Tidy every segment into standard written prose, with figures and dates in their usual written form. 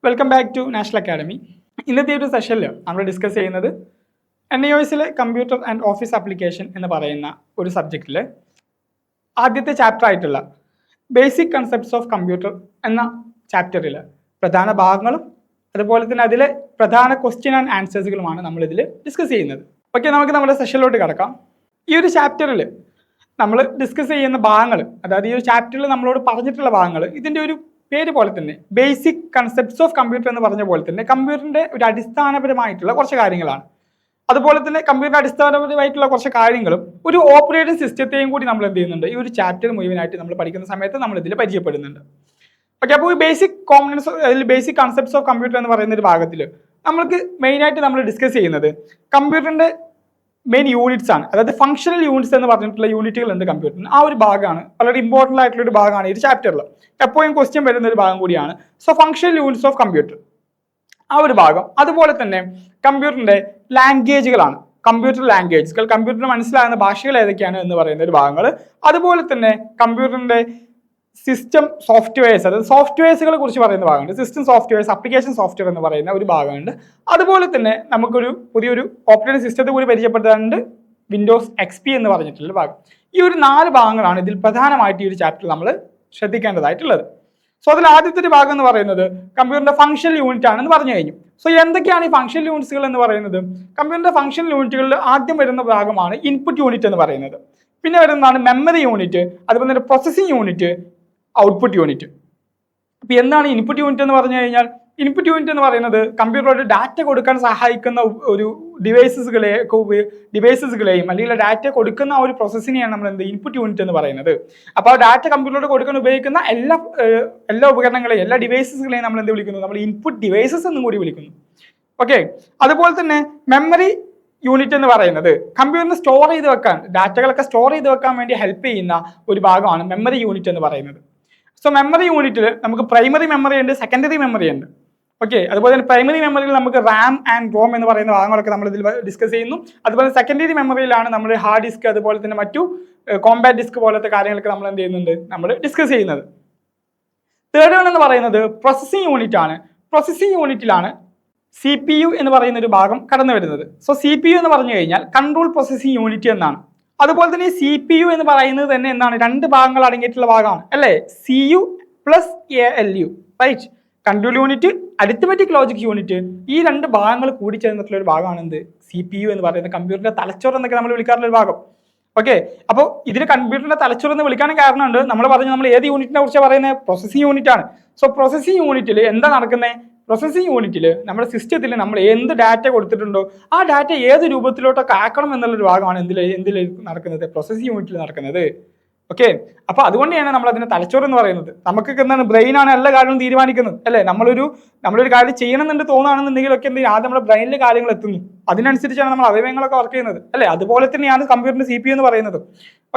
Welcome back to national academy. ഇന്നത്തെ ഒരു സെഷനിൽ നമ്മൾ ഡിസ്കസ് ചെയ്യുന്നത് NIOSലെ കമ്പ്യൂട്ടർ ആൻഡ് ഓഫീസ് ആപ്ലിക്കേഷൻ എന്ന് പറയുന്ന ഒരു സബ്ജക്റ്റിൽ ആദ്യത്തെ ചാപ്റ്റർ ആയിട്ടുള്ള ബേസിക് കൺസെപ്റ്റ്സ് ഓഫ് കമ്പ്യൂട്ടർ എന്ന ചാപ്റ്ററിൽ പ്രധാന ഭാഗങ്ങളും അതുപോലെ തന്നെ അതിലെ പ്രധാന ക്വസ്റ്റ്യൻ ആൻഡ് ആൻസേഴ്സുകളുമാണ് നമ്മളിതിൽ ഡിസ്കസ് ചെയ്യുന്നത്. ഓക്കെ, നമുക്ക് നമ്മുടെ സെഷനിലോട്ട് കിടക്കാം. ഈ ഒരു ചാപ്റ്ററിൽ നമ്മൾ ഡിസ്കസ് ചെയ്യുന്ന ഭാഗങ്ങൾ, അതായത് ഈ ഒരു ചാപ്റ്ററിൽ നമ്മളോട് പറഞ്ഞിട്ടുള്ള ഭാഗങ്ങൾ, ഇതിൻ്റെ ഒരു പേര് പോലെ തന്നെ ബേസിക് കൺസെപ്റ്റ്സ് ഓഫ് കമ്പ്യൂട്ടർ എന്ന് പറഞ്ഞ പോലെ തന്നെ കമ്പ്യൂട്ടറിൻ്റെ ഒരു അടിസ്ഥാനപരമായിട്ടുള്ള കുറച്ച് കാര്യങ്ങളാണ്. അതുപോലെ തന്നെ കമ്പ്യൂട്ടർ അടിസ്ഥാനപരമായിട്ടുള്ള കുറച്ച് കാര്യങ്ങളും ഒരു ഓപ്പറേറ്റിംഗ് സിസ്റ്റത്തെയും കൂടി നമ്മൾ എന്ത് ചെയ്യുന്നുണ്ട്, ഈ ഒരു ചാപ്റ്റർ മുഴുവനായിട്ട് നമ്മൾ പഠിക്കുന്ന സമയത്ത് നമ്മൾ ഇതിൽ പരിചയപ്പെടുന്നുണ്ട്. ഓക്കെ, അപ്പോൾ ഈ ബേസിക് കോമ്പണൻസ്, അതിൽ ബേസിക് കൺസെപ്റ്റ്സ് ഓഫ് കമ്പ്യൂട്ടർ എന്ന് പറയുന്ന ഒരു ഭാഗത്തിൽ നമ്മൾക്ക് മെയിനായിട്ട് നമ്മൾ ഡിസ്കസ് ചെയ്യുന്നത് കമ്പ്യൂട്ടറിൻ്റെ മെയിൻ യൂണിറ്റ്സ് ആണ്. അതായത് ഫംഗ്ഷണൽ യൂണിറ്റ്സ് എന്ന് പറഞ്ഞിട്ടുള്ള യൂണിറ്റുകൾ ഉണ്ട് കമ്പ്യൂട്ടറിന്. ആ ഒരു ഭാഗമാണ് വളരെ ഇമ്പോർട്ടൻ്റ് ആയിട്ടുള്ള ഒരു ഭാഗമാണ് ഈ ചാപ്റ്ററിൽ എപ്പോഴും ക്വസ്റ്റ്യൻ വരുന്ന ഒരു ഭാഗം കൂടിയാണ്. So functional units of computer, ആ ഒരു ഭാഗം. അതുപോലെ തന്നെ കമ്പ്യൂട്ടറിന്റെ ലാംഗ്വേജുകളാണ്, കമ്പ്യൂട്ടർ ലാംഗ്വേജുകൾ, കമ്പ്യൂട്ടറിന് മനസ്സിലാകുന്ന ഭാഷകൾ ഏതൊക്കെയാണ് എന്ന് പറയുന്ന ഒരു ഭാഗങ്ങൾ. അതുപോലെ തന്നെ കമ്പ്യൂട്ടറിന്റെ സിസ്റ്റം സോഫ്റ്റ്വെയർസ്, അതായത് സോഫ്റ്റ്വെയർസുകളെ കുറിച്ച് പറയുന്ന ഭാഗമുണ്ട്. സിസ്റ്റം സോഫ്റ്റ്വെയർസ്, ആപ്ലിക്കേഷൻ സോഫ്റ്റ്വെയർ എന്ന് പറയുന്ന ഒരു ഭാഗമുണ്ട്. അതുപോലെ തന്നെ നമുക്കൊരു പുതിയൊരു ഓപ്പറേറ്റിംഗ് സിസ്റ്റത്തെ കൂടി പരിചയപ്പെടുത്താറുണ്ട്, വിൻഡോസ് XP എന്ന് പറഞ്ഞിട്ടുള്ള ഭാഗം. ഈ ഒരു 4 ഭാഗങ്ങളാണ് ഇതിൽ പ്രധാനമായിട്ട് ഈ ഒരു ചാപ്റ്ററിൽ നമ്മൾ ശ്രദ്ധിക്കേണ്ടതായിട്ടുള്ളത്. സോ അതിൽ ആദ്യത്തെ ഒരു ഭാഗം എന്ന് പറയുന്നത് കമ്പ്യൂട്ടറിന്റെ ഫംഗ്ഷണൽ യൂണിറ്റ് ആണെന്ന് പറഞ്ഞു കഴിഞ്ഞു. സോ എന്തൊക്കെയാണ് ഈ ഫംഗ്ഷണൽ യൂണിറ്റ്സുകൾ എന്ന് പറയുന്നത്? കമ്പ്യൂട്ടറിന്റെ ഫംഗ്ഷണൽ യൂണിറ്റുകളിൽ ആദ്യം വരുന്ന ഭാഗമാണ് ഇൻപുട്ട് യൂണിറ്റ് എന്ന് പറയുന്നത്. പിന്നെ വരുന്നതാണ് മെമ്മറി യൂണിറ്റ്, അതുപോലെ തന്നെ പ്രോസസ്സിംഗ് യൂണിറ്റ്, ഔട്ട്പുട്ട് യൂണിറ്റ്. അപ്പൊ എന്താണ് ഇൻപുട്ട് യൂണിറ്റ് എന്ന് പറഞ്ഞു കഴിഞ്ഞാൽ, ഇൻപുട്ട് യൂണിറ്റ് എന്ന് പറയുന്നത് കമ്പ്യൂട്ടറോട് ഡാറ്റ കൊടുക്കാൻ സഹായിക്കുന്ന ഒരു ഡിവൈസസുകളെയും അല്ലെങ്കിൽ ഡാറ്റ കൊടുക്കുന്ന ആ ഒരു പ്രോസസ്സിനെയാണ് നമ്മൾ എന്ത് ഇൻപുട്ട് യൂണിറ്റ് എന്ന് പറയുന്നത്. അപ്പോൾ ആ ഡാറ്റ കമ്പ്യൂട്ടറോട് കൊടുക്കാൻ ഉപയോഗിക്കുന്ന എല്ലാ ഉപകരണങ്ങളെയും എല്ലാ ഡിവൈസസുകളെയും നമ്മൾ എന്ത് വിളിക്കുന്നു? നമ്മൾ ഇൻപുട്ട് ഡിവൈസസ് എന്നും കൂടി വിളിക്കുന്നു. ഓക്കെ, അതുപോലെ തന്നെ മെമ്മറി യൂണിറ്റ് എന്ന് പറയുന്നത് കമ്പ്യൂട്ടറിന് സ്റ്റോർ ചെയ്ത് വെക്കാൻ, ഡാറ്റകളൊക്കെ സ്റ്റോർ ചെയ്ത് വെക്കാൻ വേണ്ടി ഹെൽപ്പ് ചെയ്യുന്ന ഒരു ഭാഗമാണ് മെമ്മറി യൂണിറ്റ് എന്ന് പറയുന്നത്. സോ മെമ്മറി യൂണിറ്റിൽ നമുക്ക് പ്രൈമറി മെമ്മറി ഉണ്ട്, സെക്കൻഡറി മെമ്മറി ഉണ്ട്. ഓക്കെ, അതുപോലെ തന്നെ പ്രൈമറി മെമ്മറിയിൽ നമുക്ക് റാം ആൻഡ് റോം എന്ന് പറയുന്ന ഭാഗങ്ങളൊക്കെ നമ്മൾ ഇതിൽ ഡിസ്കസ് ചെയ്യുന്നു. അതുപോലെ സെക്കൻഡറി മെമ്മറിയിലാണ് നമ്മൾ ഹാർഡ് ഡിസ്ക്, അതുപോലെ തന്നെ മറ്റു കോമ്പാക്ട് ഡിസ്ക് പോലത്തെ കാര്യങ്ങളൊക്കെ നമ്മൾ എന്ത് ചെയ്യുന്നുണ്ട്, നമ്മൾ ഡിസ്കസ് ചെയ്യുന്നത്. തേർഡ് വൺ എന്ന് പറയുന്നത് പ്രോസസ്സിംഗ് യൂണിറ്റ് ആണ്. പ്രോസസ്സിംഗ് യൂണിറ്റിലാണ് CPU എന്ന് പറയുന്ന ഒരു ഭാഗം കടന്നു വരുന്നത്. സോ CPU എന്ന് പറഞ്ഞു കഴിഞ്ഞാൽ കൺട്രോൾ പ്രോസസ്സിംഗ് യൂണിറ്റ് എന്നാണ്. അതുപോലെ തന്നെ CPU എന്ന് പറയുന്നത് തന്നെ എന്താണ്, 2 ഭാഗങ്ങൾ അടങ്ങിയിട്ടുള്ള ഭാഗമാണ് അല്ലേ? CU plus ALU, right? Control unit, arithmetic logic unit, ഈ 2 ഭാഗങ്ങൾ കൂടി ചേർന്നിട്ടുള്ള ഒരു ഭാഗമാണ് എന്ത്, CPU എന്ന് പറയുന്നത്. കമ്പ്യൂട്ടറിന്റെ തലച്ചോറ് എന്നൊക്കെ നമ്മൾ വിളിക്കാറുള്ള ഒരു ഭാഗം. ഓക്കെ, അപ്പോൾ ഇതിന് കമ്പ്യൂട്ടറിന്റെ തലച്ചോറ് എന്ന് വിളിക്കാൻ കാരണമുണ്ട്. നമ്മൾ ഏത് യൂണിറ്റിനെ കുറിച്ച് പറയുന്നത്? പ്രോസസ്സിംഗ് യൂണിറ്റ് ആണ്. സോ പ്രോസസ്സിംഗ് യൂണിറ്റിൽ എന്താ നടക്കുന്നത്? പ്രോസസ്സിംഗ് യൂണിറ്റിൽ നമ്മുടെ സിസ്റ്റത്തിൽ നമ്മൾ എന്ത് ഡാറ്റ കൊടുത്തിട്ടുണ്ടോ ആ ഡാറ്റ ഏത് രൂപത്തിലോട്ടൊക്കെ ആക്കണം എന്നുള്ളൊരു ഭാഗമാണ് എന്തിൽ നടക്കുന്നത്? പ്രോസസ്സിംഗ് യൂണിറ്റിൽ നടക്കുന്നത്. ഓക്കെ, അപ്പൊ അതുകൊണ്ടാണ് നമ്മൾ അതിനെ തലച്ചോറ് എന്ന് പറയുന്നത്. നമുക്കൊക്കെ എന്താണ്, ബ്രെയിനാണ് എല്ലാ കാര്യങ്ങളും തീരുമാനിക്കുന്നത് അല്ലേ? നമ്മളൊരു കാര്യം ചെയ്യണമെന്നുണ്ട് തോന്നുകയാണെന്നുണ്ടെങ്കിലൊക്കെ ആദ്യം നമ്മുടെ ബ്രെയിനിൽ കാര്യങ്ങൾ എത്തുന്നു, അതിനനുസരിച്ചാണ് നമ്മൾ അവയവങ്ങളൊക്കെ വർക്ക് ചെയ്യുന്നത് അല്ലേ? അതുപോലെ തന്നെയാണ് കമ്പ്യൂട്ടറിന്റെ CPU എന്ന് പറയുന്നത്.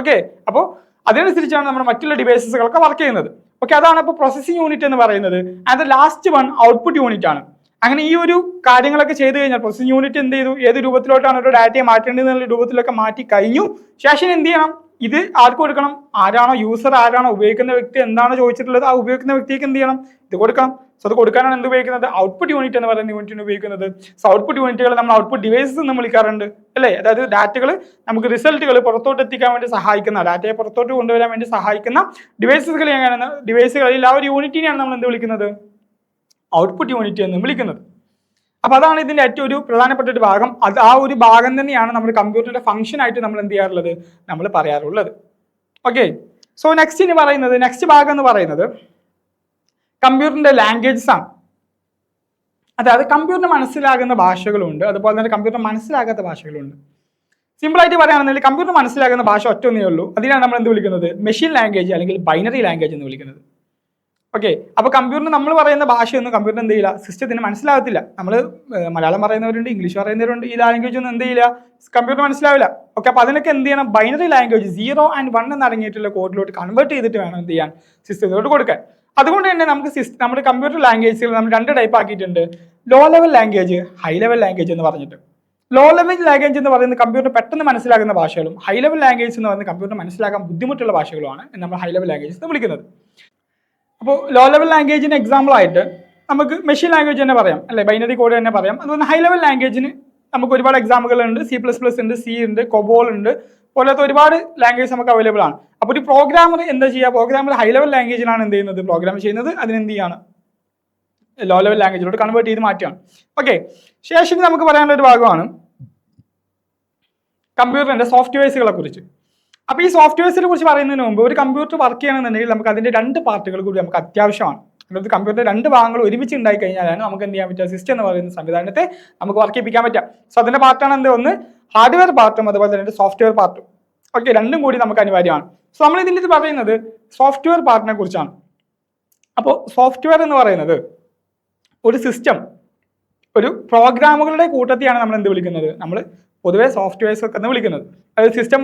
ഓക്കെ, അപ്പോൾ അതിനനുസരിച്ചാണ് നമ്മുടെ മറ്റുള്ള ഡിവൈസസുകളൊക്കെ വർക്ക് ചെയ്യുന്നത്. ഓക്കെ, അതാണ് ഇപ്പോൾ പ്രോസസ്സിംഗ് യൂണിറ്റ് എന്ന് പറയുന്നത്. And last one output unit ആണ്. അങ്ങനെ ഈ ഒരു കാര്യങ്ങളൊക്കെ ചെയ്ത് കഴിഞ്ഞാൽ പ്രോസസ്സിംഗ് യൂണിറ്റ് എന്ത് ചെയ്തു, ഏത് രൂപത്തിലോട്ടാണ് ഒരു ഡാറ്റയെ മാറ്റേണ്ടതെന്നുള്ള രൂപത്തിലൊക്കെ മാറ്റി കഴിഞ്ഞു. ശേഷം എന്ത് ചെയ്യണം, ഇത് ആർക്ക് കൊടുക്കണം? ആരാണോ യൂസർ, ആരാണോ ഉപയോഗിക്കുന്ന വ്യക്തി എന്താണോ ചോദിച്ചിട്ടുള്ളത്, ആ ഉപയോഗിക്കുന്ന വ്യക്തിക്ക് എന്ത് ചെയ്യണം, ഇത് കൊടുക്കണം. സോ അത് കൊടുക്കാനാണ് എന്ത് ഉപയോഗിക്കുന്നത്? ഔട്ട്പുട്ട് യൂണിറ്റ് എന്ന് പറയുന്ന യൂണിറ്റിന് ഉപയോഗിക്കുന്നത്. സോ ഔട്ട്പുട്ട് യൂണിറ്റുകൾ നമ്മൾ ഔട്ട്പുട്ട് ഡിവൈസസ് എന്ന് വിളിക്കാറുണ്ട് അല്ലേ? അതായത് ഡാറ്റകൾ നമുക്ക് റിസൾട്ടുകൾ പുറത്തോട്ട് എത്തിക്കാൻ വേണ്ടി സഹായിക്കുന്ന, ഡാറ്റയെ പുറത്തോട്ട് കൊണ്ടുവരാൻ വേണ്ടി സഹായിക്കുന്ന ഡിവൈസുകളിൽ ആ ഒരു യൂണിറ്റിനെയാണ് നമ്മൾ എന്ത് വിളിക്കുന്നത്? ഔട്ട്പുട്ട് യൂണിറ്റ് എന്ന് വിളിക്കുന്നത്. അപ്പൊ അതാണ് ഇതിന്റെ ഏറ്റവും ഒരു പ്രധാനപ്പെട്ട ഒരു ഭാഗം. അത് ആ ഒരു ഭാഗം തന്നെയാണ് നമ്മൾ കമ്പ്യൂട്ടറിന്റെ ഫംഗ്ഷൻ ആയിട്ട് നമ്മൾ എന്ത് ചെയ്യാറുള്ളത്, നമ്മൾ പറയാറുള്ളത്. ഓക്കെ, സോ നെക്സ്റ്റ് ഭാഗം എന്ന് പറയുന്നത് കമ്പ്യൂട്ടറിന്റെ ലാംഗ്വേജസ് ആണ്. അതായത് കമ്പ്യൂട്ടറിന് മനസ്സിലാകുന്ന ഭാഷകളുണ്ട്, അതുപോലെ തന്നെ കമ്പ്യൂട്ടർ മനസ്സിലാകാത്ത ഭാഷകളുണ്ട്. സിമ്പിൾ ആയിട്ട് പറയുകയാണെന്നുണ്ടെങ്കിൽ കമ്പ്യൂട്ടർ മനസ്സിലാകുന്ന ഭാഷ ഒറ്റൊന്നേ ഉള്ളൂ. അതിനാണ് നമ്മൾ എന്ത് വിളിക്കുന്നത്? മെഷീൻ ലാംഗ്വേജ് അല്ലെങ്കിൽ ബൈനറി ലാംഗ്വേജ് എന്ന് വിളിക്കുന്നത്. ഓക്കെ, അപ്പൊ കമ്പ്യൂട്ടറിന് നമ്മൾ പറയുന്ന ഭാഷയൊന്നും കമ്പ്യൂട്ടർ എന്ത് ചെയ്യില്ല, സിസ്റ്റത്തിന് മനസ്സിലാകത്തില്ല. നമ്മൾ മലയാളം പറയുന്നവരുണ്ട്, ഇംഗ്ലീഷ് പറയുന്നവരുണ്ട്, ഈ ലാംഗ്വേജ് ഒന്നും എന്ത് ചെയ്യില്ല, കമ്പ്യൂട്ടർ മനസ്സിലാവില്ല. ഓക്കെ, അപ്പൊ അതിനൊക്കെ എന്ത് ചെയ്യണം? ബൈനറി ലാംഗ്വേജ് 0 and 1 എന്നടങ്ങിയിട്ടുള്ള കോഡിലോട്ട് കൺവേർട്ട് ചെയ്തിട്ട് വേണം എന്ത് ചെയ്യാൻ, സിസ്റ്റത്തിലോട്ട് കൊടുക്കാൻ. അതുകൊണ്ട് തന്നെ നമ്മുടെ കമ്പ്യൂട്ടർ ലാംഗ്വേജുകൾ നമ്മൾ 2 ടൈപ്പ് ആക്കിയിട്ടുണ്ട്. Low level language, high level language എന്ന് പറഞ്ഞിട്ട്. ലോ ലെവൽ ലാംഗ്വേജ് എന്ന് പറയുന്നത് കമ്പ്യൂട്ടർ പെട്ടെന്ന് മനസ്സിലാക്കുന്ന ഭാഷകളും, ഹൈ ലെവൽ ലാംഗ്വേജ് എന്ന് പറയുന്നത് കമ്പ്യൂട്ടർ മനസ്സിലാക്കാൻ ബുദ്ധിമുട്ടുള്ള ഭാഷകളുമാണ് നമ്മൾ ഹൈ ലെവൽ ലാംഗ്വേജ് എന്ന് വിളിക്കുന്നത്. അപ്പോൾ ലോ ലെവൽ ലാംഗ്വേജിന് എക്സാമ്പിൾ ആയിട്ട് നമുക്ക് മെഷീൻ ലാംഗ്വേജ് തന്നെ പറയാം അല്ലെ, ബൈനറി കോഡ് തന്നെ പറയാം. അതുപോലെ ഹൈ ലെവൽ ലാംഗ്വേജിന് നമുക്ക് ഒരുപാട് എക്സാമ്പിളുകളുണ്ട്. C++ ഉണ്ട്, സി ഉണ്ട്, കൊബോൾ ഉണ്ട്, പോലത്തെ ഒരുപാട് ലാംഗ്വേജ് നമുക്ക് അവൈലബിൾ ആണ്. അപ്പോൾ ഒരു പ്രോഗ്രാമർ എന്താ ചെയ്യുക, പ്രോഗ്രാമർ ഹൈ ലെവൽ ലാംഗ്വേജിലാണ് എന്ത് ചെയ്യുന്നത്, പ്രോഗ്രാം ചെയ്യുന്നത്. അതിനെന്ത് ചെയ്യാണ്, ലോ ലെവൽ ലാംഗ്വേജിലോട്ട് കൺവേർട്ട് ചെയ്ത് മാറ്റുകയാണ്. ഓക്കെ, ശേഷം നമുക്ക് പറയാനുള്ള ഒരു ഭാഗമാണ് കമ്പ്യൂട്ടറിന്റെ സോഫ്റ്റ്വെയർസുകളെ കുറിച്ച്. അപ്പോൾ ഈ സോഫ്റ്റ്വെയർസിനെ കുറിച്ച് പറയുന്നതിന് മുമ്പ് ഒരു കമ്പ്യൂട്ടർ വർക്ക് ചെയ്യണമെന്നുണ്ടെങ്കിൽ നമുക്ക് അതിന്റെ 2 പാർട്ടുകൾ കൂടി നമുക്ക് അത്യാവശ്യമാണ്. അതായത് കമ്പ്യൂട്ടർ 2 ഭാഗങ്ങൾ ഒരുമിച്ച് ഉണ്ടായി കഴിഞ്ഞാലാണ് നമുക്ക് എന്ത് ചെയ്യാൻ പറ്റുക, സിസ്റ്റം എന്ന് പറയുന്ന സംവിധാനത്തെ നമുക്ക് വർക്ക് ചെയ്യിപ്പിക്കാൻ പറ്റുക. സോ അതിന്റെ പാർട്ടാണ് എന്ത്, ഒന്ന് ഹാർഡ്വെയർ പാർട്ടും അതുപോലെ തന്നെ സോഫ്റ്റ്വെയർ പാർട്ടും. ഓക്കെ, രണ്ടും കൂടി നമുക്ക് അനിവാര്യമാണ്. സോ നമ്മൾ ഇതിൽ പറയുന്നത് സോഫ്റ്റ്വെയർ പാർട്ടിനെ കുറിച്ചാണ്. അപ്പോൾ സോഫ്റ്റ്വെയർ എന്ന് പറയുന്നത് ഒരു സിസ്റ്റം, ഒരു പ്രോഗ്രാമുകളുടെ കൂട്ടത്തെയാണ് നമ്മൾ എന്ത് വിളിക്കുന്നത്, നമ്മൾ പൊതുവെ സോഫ്റ്റ്വെയർസ് ഒക്കെ എന്ന് വിളിക്കുന്നത്. അതായത് സിസ്റ്റം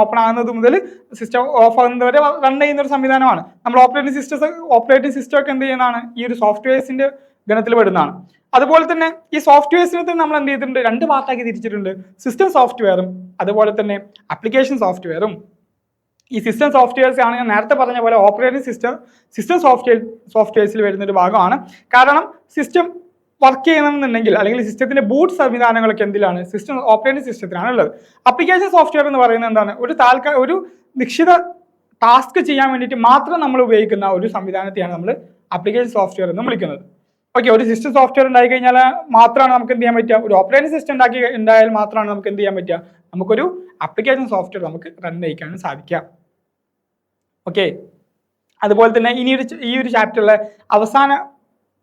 ഓപ്പൺ ആകുന്നത് മുതൽ സിസ്റ്റം ഓഫ് ആകുന്നത് വരെ റൺ ചെയ്യുന്ന ഒരു സംവിധാനമാണ്. നമ്മൾ ഓപ്പറേറ്റിംഗ് സിസ്റ്റം ഒക്കെ എന്ത് ചെയ്യുന്നതാണ്, ഈ ഒരു സോഫ്റ്റ്വെയർസിന്റെ ഗണത്തിൽ പെടുന്നതാണ്. അതുപോലെ തന്നെ ഈ സോഫ്റ്റ്വെയർസിനെ നമ്മൾ എന്ത് ചെയ്തിട്ടുണ്ട്, 2 പാർട്ടാക്കി തിരിച്ചിട്ടുണ്ട്. സിസ്റ്റം സോഫ്റ്റ്വെയറും അതുപോലെ തന്നെ ആപ്ലിക്കേഷൻ സോഫ്റ്റ്വെയറും. ഈ സിസ്റ്റം സോഫ്റ്റ്വെയർസ് ആണ് ഞാൻ നേരത്തെ പറഞ്ഞ പോലെ ഓപ്പറേറ്റിംഗ് സിസ്റ്റം സോഫ്റ്റ്വെയർസിൽ വരുന്ന ഒരു ഭാഗമാണ്. കാരണം സിസ്റ്റം വർക്ക് ചെയ്യണമെന്നുണ്ടെങ്കിൽ അല്ലെങ്കിൽ സിസ്റ്റത്തിന്റെ ബൂട്ട് സംവിധാനങ്ങളൊക്കെ എന്തിലാണ്, സിസ്റ്റം ഓപ്പറേറ്റിംഗ് സിസ്റ്റത്തിലാണ് ഉള്ളത്. ആപ്ലിക്കേഷൻ സോഫ്റ്റ്വെയർ എന്ന് പറയുന്നത് എന്താണ്, ഒരു നിശ്ചിത ടാസ്ക് ചെയ്യാൻ വേണ്ടിയിട്ട് മാത്രം നമ്മൾ ഉപയോഗിക്കുന്ന ഒരു സംവിധാനത്തെയാണ് നമ്മൾ ആപ്ലിക്കേഷൻ സോഫ്റ്റ്വെയർ എന്ന് വിളിക്കുന്നത്. ഓക്കെ, ഒരു സിസ്റ്റം സോഫ്റ്റ്വെയർ ഉണ്ടായി കഴിഞ്ഞാൽ മാത്രമാണ് നമുക്ക് എന്ത് ചെയ്യാൻ പറ്റുക, ഒരു ഓപ്പറേറ്റിംഗ് സിസ്റ്റം ഉണ്ടായാൽ മാത്രമാണ് നമുക്ക് എന്ത് ചെയ്യാൻ പറ്റുക, നമുക്കൊരു ആപ്ലിക്കേഷൻ സോഫ്റ്റ്വെയർ നമുക്ക് റൺ ചെയ്യിക്കാനും സാധിക്കുക. ഓക്കെ, അതുപോലെ തന്നെ ഈ ഒരു ചാപ്റ്ററിലെ അവസാന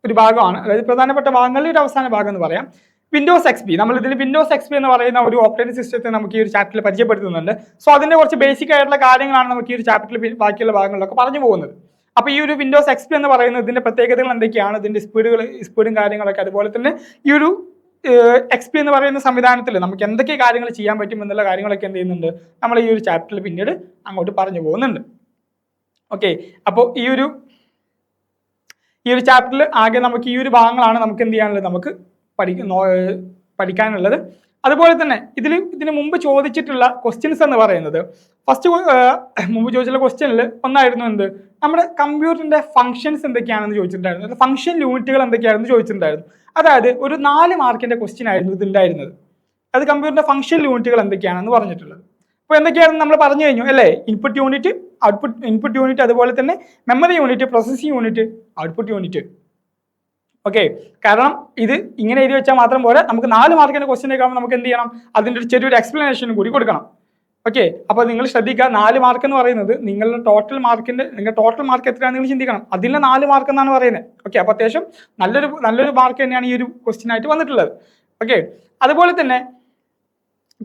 ഒരു ഭാഗമാണ്, അതായത് പ്രധാനപ്പെട്ട ഭാഗങ്ങളിൽ ഒരു അവസാന ഭാഗം എന്ന് പറയാം, വിൻഡോസ് XP. നമ്മൾ ഇതിൽ വിൻഡോസ് XP എന്ന് പറയുന്ന ഒരു ഓപ്പറേറ്റിംഗ് സിസ്റ്റത്തെ നമുക്ക് ഈ ഒരു ചാപ്റ്ററിൽ പരിചയപ്പെടുത്തുന്നുണ്ട്. സോ അതിന്റെ കുറച്ച് ബേസിക് ആയിട്ടുള്ള കാര്യങ്ങളാണ് നമുക്ക് ഈ ഒരു ചാപ്റ്ററിൽ ബാക്കിയുള്ള ഭാഗങ്ങളിലൊക്കെ പറഞ്ഞു പോകുന്നത്. അപ്പോൾ ഈ ഒരു വിൻഡോസ് XP എന്ന് പറയുന്നത് ഇതിന്റെ പ്രത്യേകതകൾ എന്തൊക്കെയാണ്, ഇതിന്റെ സ്പീഡും കാര്യങ്ങളൊക്കെ, അതുപോലെ തന്നെ ഈ ഒരു XP എന്ന് പറയുന്ന സംവിധാനത്തിൽ നമുക്ക് എന്തൊക്കെ കാര്യങ്ങൾ ചെയ്യാൻ പറ്റും എന്നുള്ള കാര്യങ്ങളൊക്കെ എന്ത് ചെയ്യുന്നുണ്ട്, നമ്മൾ ഈ ഒരു ചാപ്റ്ററിൽ പിന്നീട് അങ്ങോട്ട് പറഞ്ഞു പോകുന്നുണ്ട്. ഓക്കെ, അപ്പോൾ ഈ ഒരു ചാപ്റ്ററിൽ ആകെ നമുക്ക് ഈ ഒരു ഭാഗങ്ങളാണ് നമുക്ക് എന്ത് ചെയ്യാനുള്ളത്, നമുക്ക് പഠിക്കാനുള്ളത്. അതുപോലെ തന്നെ ഇതിന് മുമ്പ് ചോദിച്ചിട്ടുള്ള ക്വസ്റ്റ്യൻസ് എന്ന് പറയുന്നത്, ഫസ്റ്റ് മുമ്പ് ചോദിച്ചിട്ടുള്ള ക്വസ്റ്റ്യനിൽ ഒന്നായിരുന്നു എന്ത്, നമ്മുടെ കമ്പ്യൂട്ടറിന്റെ ഫംഗ്ഷൻസ് എന്തൊക്കെയാണെന്ന് ചോദിച്ചിട്ടുണ്ടായിരുന്നു, ഫംഗ്ഷൻ യൂണിറ്റുകൾ എന്തൊക്കെയാണെന്ന് ചോദിച്ചിട്ടുണ്ടായിരുന്നു. അതായത് ഒരു 4 മാർക്കിന്റെ ക്വസ്റ്റ്യൻ ആയിരുന്നു ഇതുണ്ടായിരുന്നത്. അത് കമ്പ്യൂട്ടറിന്റെ ഫംഗ്ഷൻ യൂണിറ്റുകൾ എന്തൊക്കെയാണെന്ന് പറഞ്ഞിട്ടുള്ളത്. അപ്പോൾ എന്തൊക്കെയാണെന്ന് നമ്മൾ പറഞ്ഞു കഴിഞ്ഞു അല്ലേ, ഇൻപുട്ട് യൂണിറ്റ്, ഇൻപുട്ട് യൂണിറ്റ്, അതുപോലെ തന്നെ memory unit, processing unit, output unit. Okay, കാരണം ഇത് ഇങ്ങനെ എഴുതി വെച്ചാൽ മാത്രം പോരാ, നമുക്ക് 4 മാർക്കിന്റെ ക്വസ്റ്റ്യൻ ഒക്കെ ആകുമ്പോൾ നമുക്ക് എന്ത് ചെയ്യണം, അതിൻ്റെ ഒരു ചെറിയൊരു എക്സ്പ്ലനേഷനും കൂടി കൊടുക്കണം. ഓക്കെ, അപ്പോൾ നിങ്ങൾ ശ്രദ്ധിക്കുക, 4 മാർക്ക് എന്ന് പറയുന്നത് നിങ്ങളുടെ ടോട്ടൽ മാർക്ക് എത്രയാണെന്ന് നിങ്ങൾ ചിന്തിക്കണം. അതിലെ 4 മാർക്ക് എന്നാണ് പറയുന്നത്. ഓക്കെ, അപ്പോൾ അത്യാവശ്യം നല്ലൊരു മാർക്ക് തന്നെയാണ് ഈ ഒരു ക്വസ്റ്റ്യൻ ആയിട്ട് വന്നിട്ടുള്ളത്. ഓക്കെ, അതുപോലെ തന്നെ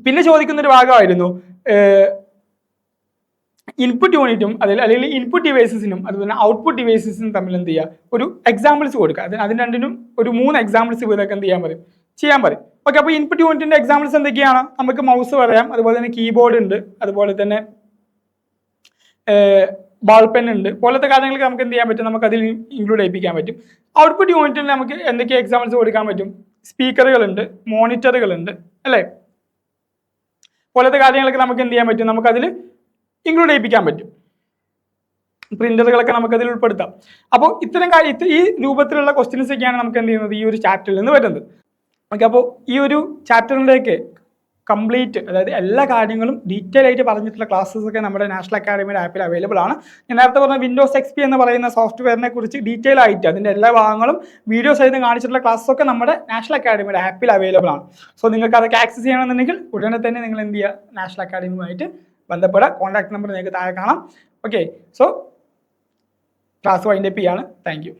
പിന്നെ ചോദിക്കുന്ന ഒരു ഭാഗമായിരുന്നു ഇൻപുട്ട് യൂണിറ്റും അല്ലെങ്കിൽ ഇൻപുട്ട് ഡിവൈസസിനും അതുപോലെ ഔട്ട്പുട്ട് ഡിവൈസസിനും തമ്മിൽ എന്ത് ചെയ്യുക, ഒരു എക്സാമ്പിൾസ് കൊടുക്കുക. അതിന് രണ്ടിനും ഒരു 3 എക്സാമ്പിൾസ് ഇതൊക്കെ എന്ത് ചെയ്യാൻ പറയും. ഓക്കെ, അപ്പോൾ ഇൻപുട്ട് യൂണിറ്റിന്റെ എക്സാമ്പിൾസ് എന്തൊക്കെയാണ്, നമുക്ക് മൗസ് പറയാം, അതുപോലെ തന്നെ കീബോർഡ് ഉണ്ട്, അതുപോലെ തന്നെ ബോൾ പെൻ ഉണ്ട്, പോലത്തെ കാര്യങ്ങളൊക്കെ നമുക്ക് എന്ത് ചെയ്യാൻ പറ്റും, നമുക്ക് അതിൽ ഇൻക്ലൂഡ് ചെയ്യിപ്പിക്കാൻ പറ്റും. ഔട്ട്പുട്ട് യൂണിറ്റിൽ നമുക്ക് എന്തൊക്കെ എക്സാമ്പിൾസ് കൊടുക്കാൻ പറ്റും, സ്പീക്കറുകളുണ്ട്, മോണിറ്ററുകളുണ്ട് അല്ലേ, പോലത്തെ കാര്യങ്ങളൊക്കെ നമുക്ക് എന്ത് ചെയ്യാൻ പറ്റും, നമുക്കതിൽ ഇൻക്ലൂഡ് ചെയ്യിപ്പിക്കാൻ പറ്റും. പ്രിന്ററുകളൊക്കെ നമുക്കതിൽ ഉൾപ്പെടുത്താം. അപ്പോൾ ഈ രൂപത്തിലുള്ള ക്വസ്റ്റ്യൻസ് ഒക്കെയാണ് നമുക്ക് എന്ത് ചെയ്യുന്നത് ഈ ഒരു ചാപ്റ്ററിൽ നിന്ന് വരുന്നത്. ഓക്കെ, അപ്പോൾ ഈ ഒരു ചാപ്റ്ററിലേക്ക് കംപ്ലീറ്റ്, അതായത് എല്ലാ കാര്യങ്ങളും ഡീറ്റെയിൽ ആയിട്ട് പറഞ്ഞിട്ടുള്ള ക്ലാസ്സസ് ഒക്കെ നമ്മുടെ നാഷണൽ അക്കാഡമിയുടെ ആപ്പിൽ അവൈലബിൾ ആണ്. ഞാൻ നേരത്തെ പറഞ്ഞ വിൻഡോസ് XP എന്ന് പറയുന്ന സോഫ്റ്റ്വെയറിനെ കുറിച്ച് ഡീറ്റെയിൽ ആയിട്ട് അതിൻ്റെ എല്ലാ ഭാഗങ്ങളും വീഡിയോസ് സഹിതം കാണിച്ചിട്ടുള്ള ക്ലാസ്സസ് ഒക്കെ നമ്മുടെ നാഷണൽ അക്കാഡമിയുടെ ആപ്പിൽ അവൈലബിൾ ആണ്. സോ നിങ്ങൾക്ക് അതൊക്കെ ആക്സസ് ചെയ്യണമെന്നുണ്ടെങ്കിൽ ഉടനെ തന്നെ നിങ്ങൾ എന്ത് ചെയ്യുക, നാഷണൽ അക്കാഡമിയുമായിട്ട് ബന്ധപ്പെടുക. കോൺടാക്ട് നമ്പർ നിങ്ങൾക്ക് താഴെ കാണാം. ഓക്കെ, സോ ക്ലാസ് വൈൻഡപ്പ് ചെയ്യാണ്. Thank you.